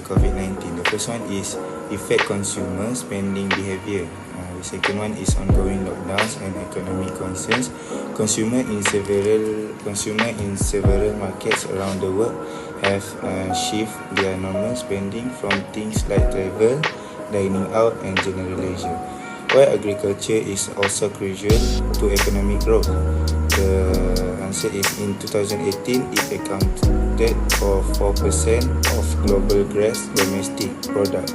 COVID-19. The first one is affect consumer spending behavior. The second one is ongoing lockdowns and economic concerns. Consumer in several markets around the world have shift their normal spending from things like travel, dining out, and general leisure. While agriculture is also crucial to economic growth. The answer is in 2018, it accounted for 4% of global gross domestic product,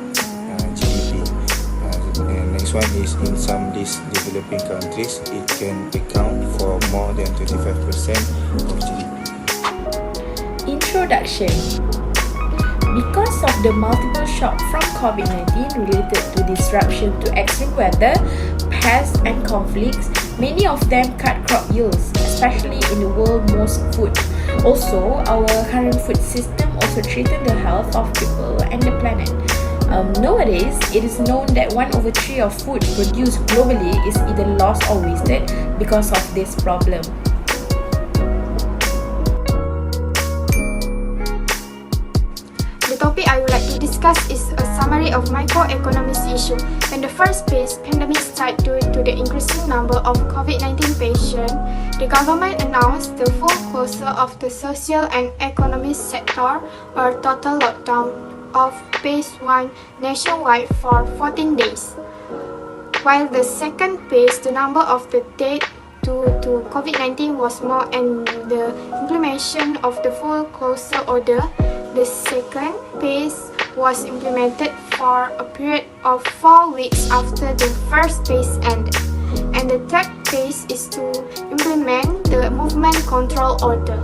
GDP. And next one is in some least developing countries, it can account for more than 25% of GDP. Introduction. Because of the multiple shocks from COVID-19 related to disruption to extreme weather, pests and conflicts, many of them cut crop yields, especially in the world's most food. Also, our current food system also threatens the health of people and the planet. Nowadays, it is known that 1/3 of food produced globally is either lost or wasted because of this problem. The topic I would like to discuss is a summary of microeconomics issue. When the first phase pandemic started due to the increasing number of COVID-19 patients, the government announced the full closure of the social and economic sector or total lockdown of phase 1 nationwide for 14 days. While the second phase, the number of the deaths due to COVID-19 was more and the implementation of the full closure order. The second phase was implemented for a period of 4 weeks after the first phase ended. And the third phase is to implement the movement control order.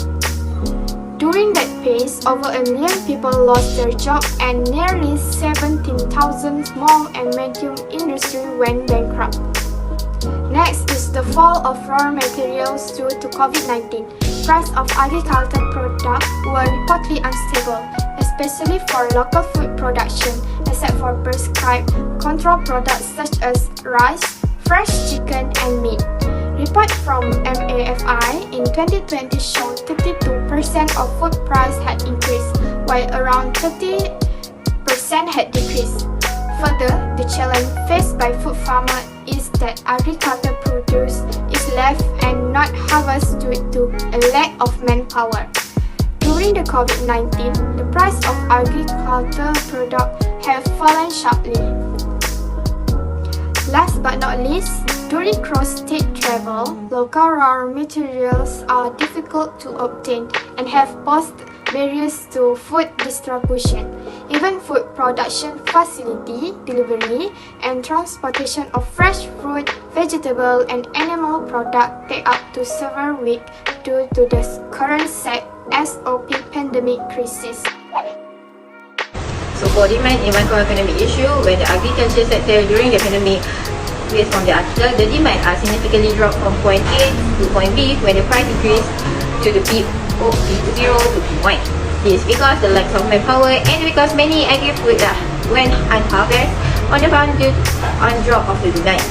During that phase, over 1 million people lost their job and nearly 17,000 small and medium industry went bankrupt. Next is the fall of raw materials due to COVID-19. Price of agricultural products were reportedly unstable, especially for local food production, except for prescribed control products such as rice, fresh chicken, and meat. Report from MAFI in 2020 showed 32% of food price had increased, while around 30% had decreased. Further, the challenge faced by food farmers is that agricultural produce is left and not harvested due to a lack of manpower. During the COVID-19, the price of agricultural products have fallen sharply. Last but not least, during cross-state travel, local raw materials are difficult to obtain and have posed barriers to food distribution. Even food production facility, delivery, and transportation of fresh fruit, vegetable, and animal products take up to several weeks due to the current SOP pandemic crisis. So for demand in microeconomic issue, when the agriculture sector during the pandemic, based on the article, the demand significantly dropped from point A to point B when the price increased to the P0 to P1. This is because the lack of manpower and because many agri-food went unharvested on the farm due to drop of the demand.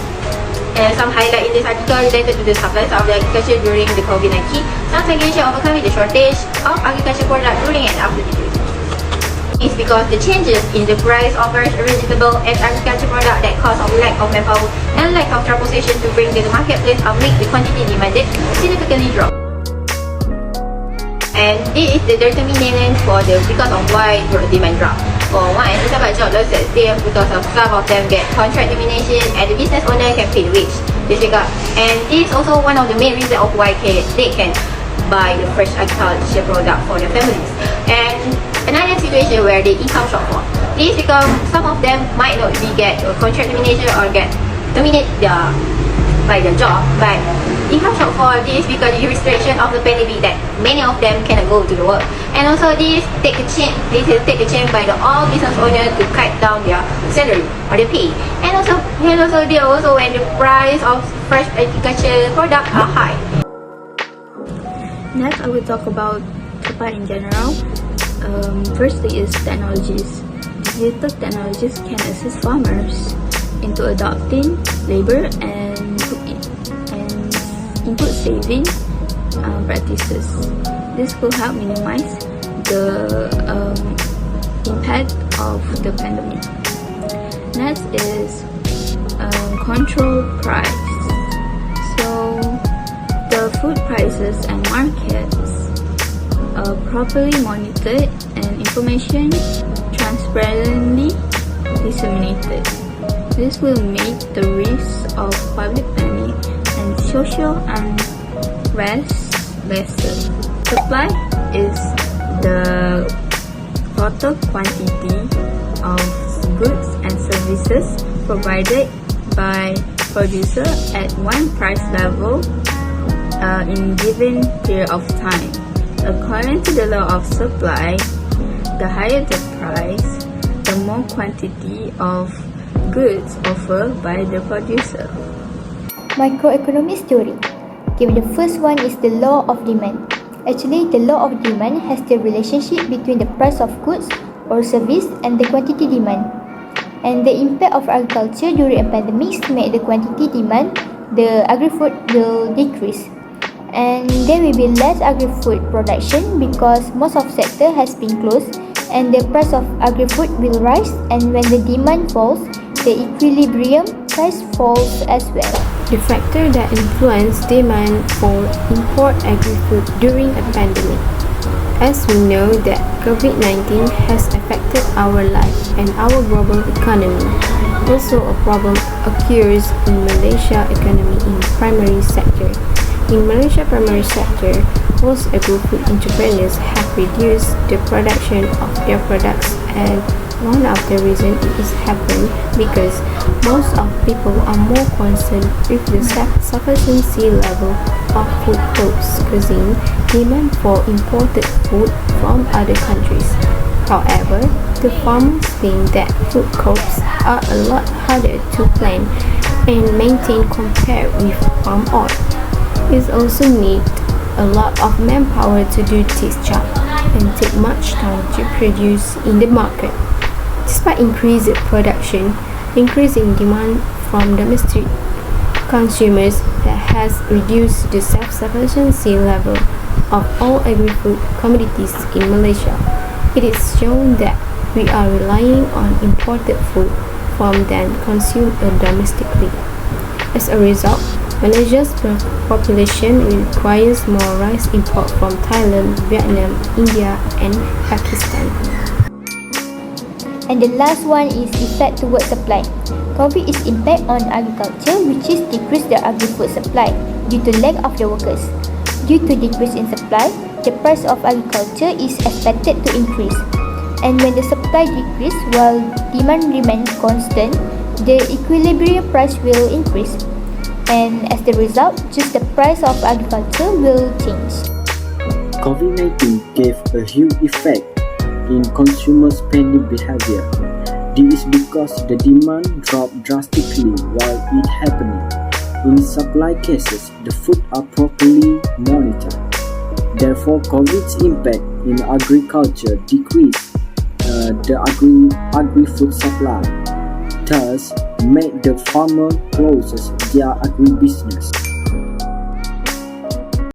And some highlight in this article related to the supplies of the agriculture during the COVID-19. Some segregation overcoming the shortage of agriculture products during and after the period. It's because the changes in the price of fresh vegetable and agriculture product that cause of lack of manpower and lack of transportation to bring to the marketplace make the quantity demanded significantly drop. And this is the determinant for the because of why the demand drop. For one, it's about job losses there because of some of them get contract termination and the business owner can pay the wage. And this is also one of the main reasons of why they can buy the fresh agriculture product for their families. And another situation where the income shortfall. This is because some of them might not be get a contract termination or get terminated by the job, but income shortfall this because the restriction of the pandemic that many of them cannot go to the work. And also this take a chance by the all business owners to cut down their salary or their pay. And also they also when the price of fresh agriculture product are high. Next, I will talk about Cepat in general. Firstly is technologies. Digital technologies can assist farmers into adopting labor and input saving practices. This will help minimize the impact of the pandemic. Next is control price. So the food prices and markets are properly monitored and information transparently disseminated. This will make the risk of public panic and social unrest lesser. Supply is the total quantity of goods and services provided by producer at one price level in given period of time. According to the law of supply, the higher the price, the more quantity of goods offered by the producer. Microeconomics theory. Okay, the first one is the law of demand. Actually, the law of demand has the relationship between the price of goods or service and the quantity demand. And the impact of agriculture during a pandemic make the quantity demand, the agri-food will decrease. And there will be less agri-food production because most of sector has been closed, and the price of agri-food will rise, and when the demand falls, the equilibrium price falls as well. The factor that influence demand for import agri-food during a pandemic. As we know that COVID-19 has affected our life and our global economy. Also, a problem occurs in Malaysia economy in primary sector. In Malaysia primary sector, most agri-food entrepreneurs have reduced the production of their products, and one of the reasons it is happened because most of people are more concerned with the sufficiency level of food crops causing demand for imported food from other countries. However, the farmers think that food crops are a lot harder to plant and maintain compared with palm oil. It also needs a lot of manpower to do this job and take much time to produce in the market. Despite increased production, increasing demand from domestic consumers that has reduced the self-sufficiency level of all agri-food commodities in Malaysia. It is shown that we are relying on imported food from than consumed domestically. As a result, Malaysia's population requires more rice import from Thailand, Vietnam, India, and Pakistan. And the last one is effect towards supply. COVID is impact on agriculture, which is decrease the agri-food supply due to lack of the workers. Due to decrease in supply, the price of agriculture is expected to increase. And when the supply decrease while demand remains constant, the equilibrium price will increase. And as the result, just the price of agriculture will change. COVID-19 gave a huge effect in consumer spending behavior. This is because the demand dropped drastically while it happening. In supply cases, the food are properly monitored. Therefore, COVID's impact in agriculture decreased the agri-food supply. Thus, made the farmer closes their agribusiness.